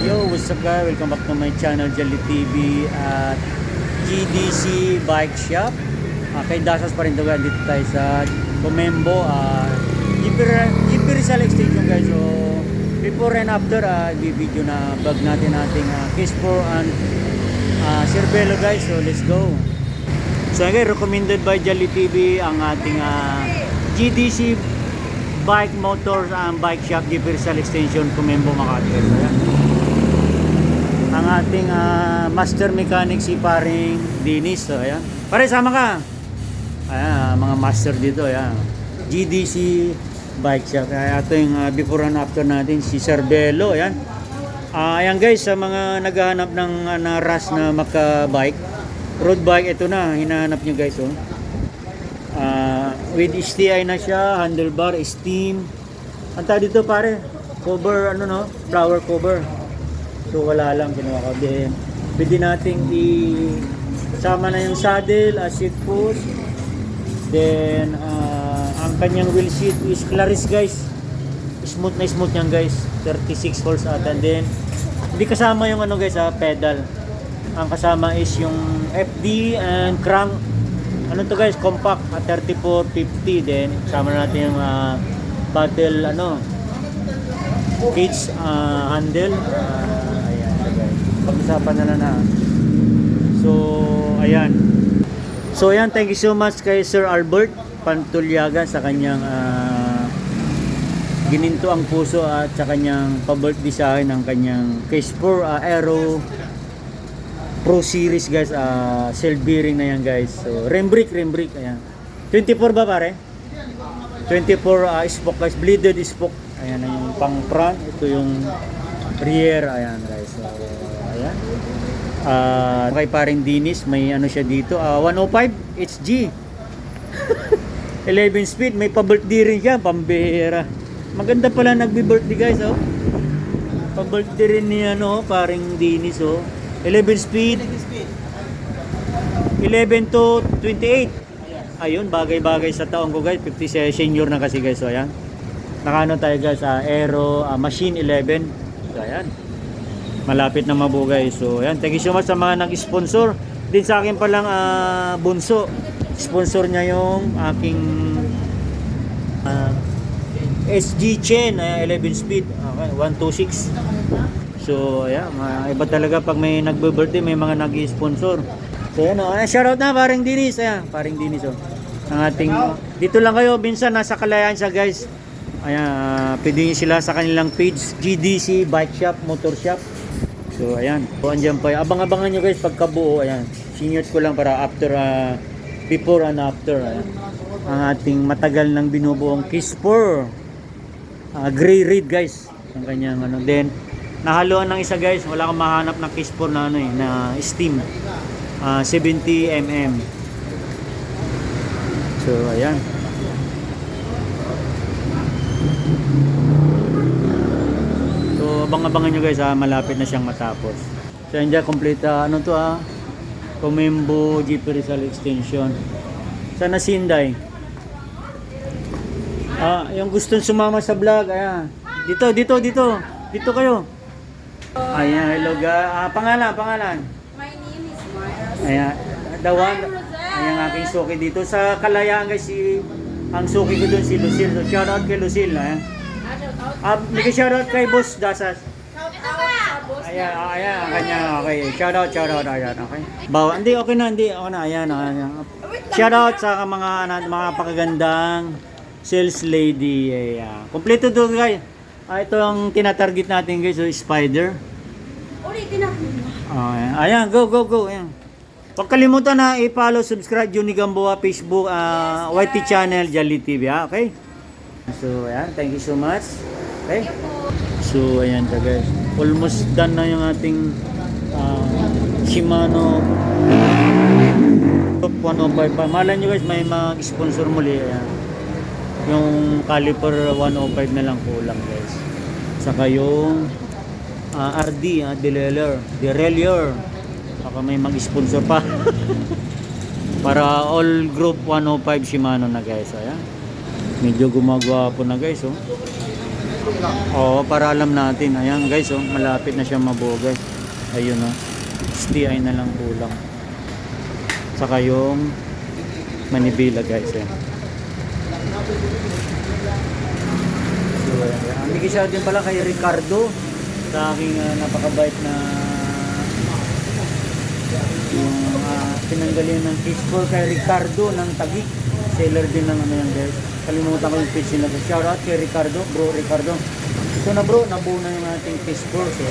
Yo, what's up guys? Welcome back to my channel, Jelly TV at GDC Bike Shop. Kay Dasas pa rin to guys. Dito tayo sa Comembo, GP Rizal Extension guys. So, before and after, video na vlog natin ating case for and Cervelo guys. So, let's go. So, again, recommended by Jelly TV ang ating GDC Bike Motors and Bike Shop, GP Rizal Extension, Comembo, Makati. So, yan. Ang ating master mechanic si paring Dennis. So, ayan. Pare, sama ka. Ayan, mga master dito. Ayan. GDC Bike Shop. Ayan, ito yung before and after natin, si Cervelo. Ayan. Ayan guys, sa mga naghahanap ng rush na maka-bike, road bike, ito na. Hinahanap nyo guys. Oh. With STI na siya, handlebar, steam. Ang tawag dito pare, cover, flower cover. So wala lang, kinuha ko din. Pwede nating isama na yung saddle, seat post. Then ang kanyang wheel seat is Claris guys. Smooth na smooth yan guys. 36 holes ata. And then hindi kasama yung guys, pedal. Ang kasama is yung FD and crank. Ano to guys, compact 3450. Then kasama natin yung battle cage handle. Pag-usapan na. So, ayan. So, ayan. Thank you so much kay Sir Albert Pantulyaga sa kanyang gininto ang puso at sa kanyang pa-birthday sa akin ng kanyang case for Aero Pro Series guys. Cell bearing na yan guys. So, rim brake. Ayan. 24 ba pare? 24 spoke guys. Bleeded spoke. Ayan yung pang front. Ito yung rear. Ayan guys. So, ayan. Kay paring Dennis, may siya dito. 105 HG. 11 speed, may pa-birthday rin siya, pambihira. Maganda pala nagbi-birthday guys, oh. Pa-birthday rin ni paring Dennis, oh. 11 speed. 11 to 28. Ayun, bagay-bagay sa taon ko guys. 50 senior na kasi guys, so ayan. Nakano tayo guys, Aero Machine 11. So ayan. Malapit na mabugay. So, ayan. Thank you so much sa mga nag-sponsor. Din sa akin palang bunso. Sponsor niya yung aking SG chain, 11 speed. Okay, 126. So, ayan. Iba talaga pag may nagbe-birthday, may mga nag-sponsor. So, ayan. Shoutout na, paring Dennis. Ayan, paring Dennis. Ang ating, dito lang kayo. Minsan, nasa Kalayaan siya, guys. Ayan, pwede nyo sila sa kanilang page. GDC Bike Shop, Motor Shop. So ayan, so andyan pa. Abang-abangan nyo guys pagkabuo. Ayan, senior ko lang para after, before and after. Ayan. Ang ating matagal nang binubuong Kiss 4 gray red guys. Ang kanyang then nahaluan ng isa guys. Wala kang mahanap na Kiss 4 na na steam 70mm. So ayan. Abang-abangan nyo guys, malapit na siyang matapos. So andyan, complete Comembo GP Rizal Extension. Sana Sinday. Yung gustong sumama sa vlog, ayan. Dito kayo. Ayan, hello guys. Pangalan. My name is Mara. Ayan, the one. Ayan aking suki dito. Sa Kalayaan guys, ang suki ko dun si Lucille. So shout out kay Lucille. Ayan. Nag-shoutout kay Boss Dasas. Ayan, kanya, okay. Shoutout, ayan, okay. Hindi, okay na, ayan. Shoutout sa mga pakagandang sales lady. Ayan. Kompleto doon, guys. Ito ang tinatarget natin, guys, so Spider. Ayan, go. Ayan. Huwag kalimutan na i-follow, subscribe, Juni Gamboa, Facebook, YT channel, Jelly TV, okay? So, ayan, thank you so much. Okay. So, ayan guys. Almost done na yung ating Shimano 105. Mahala nyo guys, may mag-sponsor muli. Ayan. Yung caliper 105 na lang kulang guys. Saka yung RD, derailleur. Baka may mag-sponsor pa. Para all group 105 Shimano na guys. Ayan. Medyo gumagawa po na guys, oh. Oo, para alam natin. Ayan guys, oh, malapit na siya mabuo guys. Ayun oh. STI na lang kulang. Saka yung manibela guys. Ayan. So, ayan. Hindi siya din pala kay Ricardo sa aking napakabait na yung pinanggalingan ng fishball kay Ricardo ng Taguig. Seller din ng ano yan guys. Kalimutan ko yung fish nila. Shout out kay Ricardo, bro Ricardo. Ito na bro, nabuo na yung ating fishball. So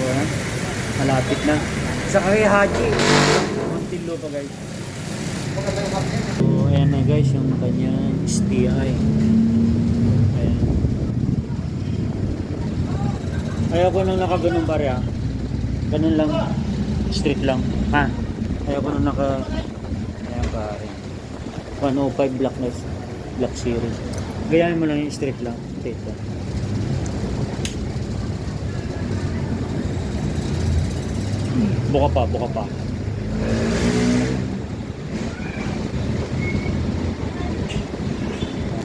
malapit na. Sa kay Haji. Montilo pa guys. So ayan na guys yung kanyang STI. Ayan. Ayaw ko nang nakaganong pare ha. Ganun lang. Straight lang. Ha? Ayaw ko nang naka... Ayan pare. 105 Black Series. Gayahin mo lang yung straight lang. Ito. Buka pa.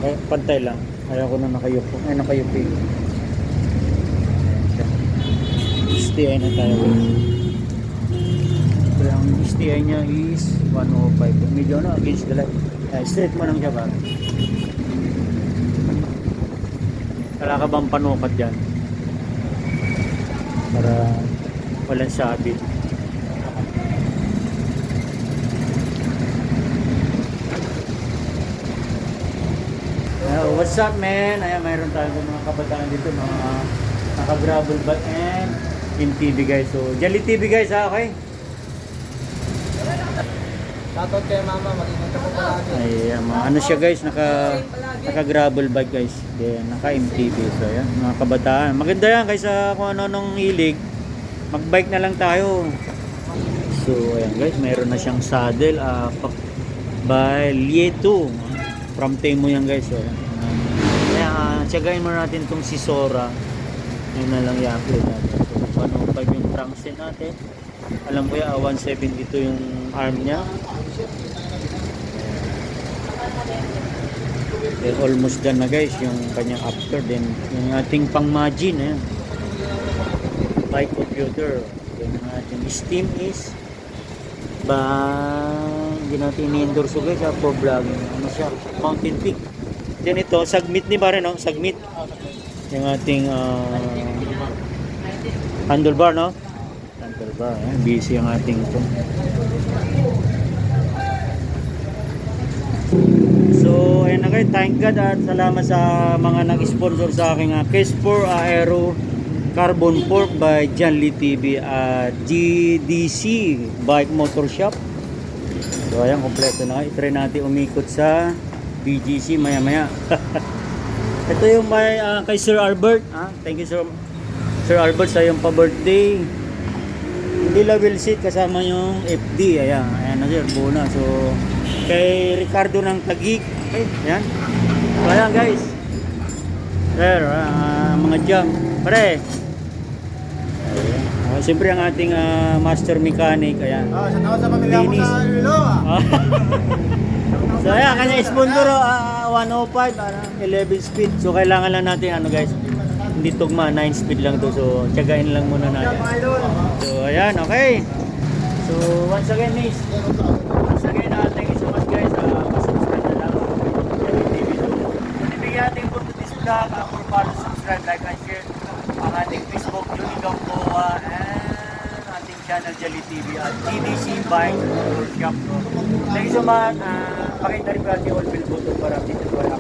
Okay, pantay lang. Ayaw ko na nakayupo. Ay, nakayupo. STI na tayo. So, ang STI niya is 105. Medyo ano, against the light. Straight mo lang siya ba? Wala ka bang panukat dyan? Para walang sabit. What's up man? Ayan, mayroon tayong mga kabataan dito, mga naka-gravel bike and MTV guys. So, Jolly TV guys ha, okay? Shoutout kay mama, mag-ingat ako palagi. Ay, ano siya guys, naka-gravel bike guys. Then, naka-MTV. So, ayan, mga kabataan. Maganda yan kaysa kung ano nung hilig. Mag-bike na lang tayo. So, ayan guys, mayroon na siyang saddle by Lieto. From Temo yan guys. So, ayan. Kaya, tiyagain mo natin itong si Sora. Yun na lang i-upload natin. So, 105 yung crankset natin. Alam ko ya, 172 yung arm niya. Then almost done na guys yung kanyang after. Then yung ating pang margin, ayan. Bike computer. Then yung ating steam is hindi natin i-endorse guys for vlogging. Ano siya? Mountain Peak. Then ito, Sagmit ni pare no? Sagmit. Yung ating handlebar no? Handlebar. Ayan. Busy ang ating ito. So, ayun na guys, thank God at salamat sa mga nag-sponsor sa aking Kes4 Aero Carbon Fork by Jolly TV at GDC Bike Motor Shop. So, ayan, kompleto na. I-try natin umikot sa BGC maya-maya. Ito yung kay Sir Albert. Thank you Sir Albert sa iyong pa-birthday. Hindi level seat kasama yung FD. Ayan na sir, buo na. So, kay Ricardo ng Taguig. Okay, ayan. So, ayan guys. Sir, mga jam. Pare. Ayan. Siyempre ang ating master mechanic. Ayan. Sa pamilya ko Linis. sa Ilo. So, ayan, kanya sponsor 105, 11 speed. So, kailangan lang natin, ano guys, hindi tugma, 9 speed lang to. So, tiyagain lang muna natin. So, ayan, okay. So, once again, miss. Once again, thank you so much guys. Subscribe na lang. Ibigay natin po to this vlog. For follow, subscribe, like, and share. Ang ating Facebook, Juni Gamboa, and ating channel, Jolly TV, at GDC Bike Workshop. Thank you so much. Pakita rin po natin all bill button para updated po ang